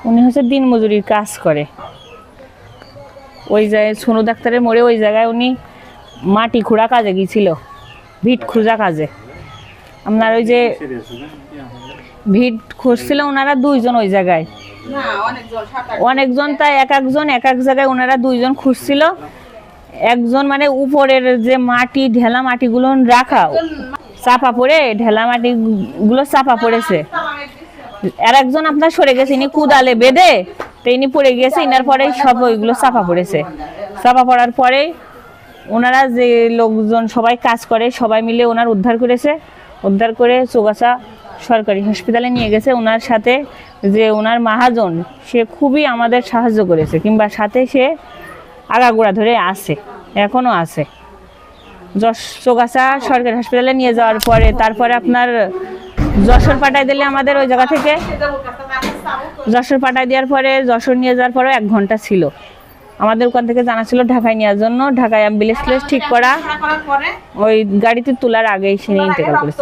উনি হচ্ছে দিন মজুরির কাজ করে। ওই জায়গায় সোনু ডাক্তারের মোড়ে ওই জায়গায় উনি মাটি খোঁড়া কাজে গিয়েছিল, ভিট খোঁজা কাজে। আপনার ওই যে ভিট খুঁজছিল ওনারা দুইজন ওই জায়গায়, অনেকজন, তাই এক একজন এক এক জায়গায় ওনারা দুইজন খুঁজছিল। একজন মানে উপরের যে মাটি ঢেলা মাটিগুলো রাখা চাপা পড়ে, ঢেলা মাটিগুলো চাপা পড়েছে। আর একজন আপনার সরে গেছে, ইনি কুদালে বেঁধে তো ইনি পড়ে গেছে, ইনার পরে সব ওইগুলো চাপা পড়েছে। চাপা পড়ার পরে ওনারা যে লোকজন সবাই কাজ করে সবাই মিলে ওনার উদ্ধার করেছে। উদ্ধার করে চৌগাছা সরকারি হসপিটালে নিয়ে গেছে। ওনার সাথে যে ওনার মহাজন, সে খুবই আমাদের সাহায্য করেছে, কিংবা সাথে সে আগাগোড়া ধরে আছে, এখনো আছে। চৌগাছা সরকারি হসপিটালে নিয়ে যাওয়ার পরে তারপরে আপনার যশোর পাঠাই দিলে আমাদের ওই জায়গা থেকে, যশোর পাঠাই দেওয়ার পরে যশোর নিয়ে যাওয়ার পরে 1 ঘন্টা ছিল। আমাদের ওখান থেকে জানা ছিল ঢাকায় নেওয়ার জন্য। ঢাকায় অ্যাম্বুলেন্স ঠিক করা, ওই গাড়িতে তোলার আগেই সে ইন্তেকাল করেছে।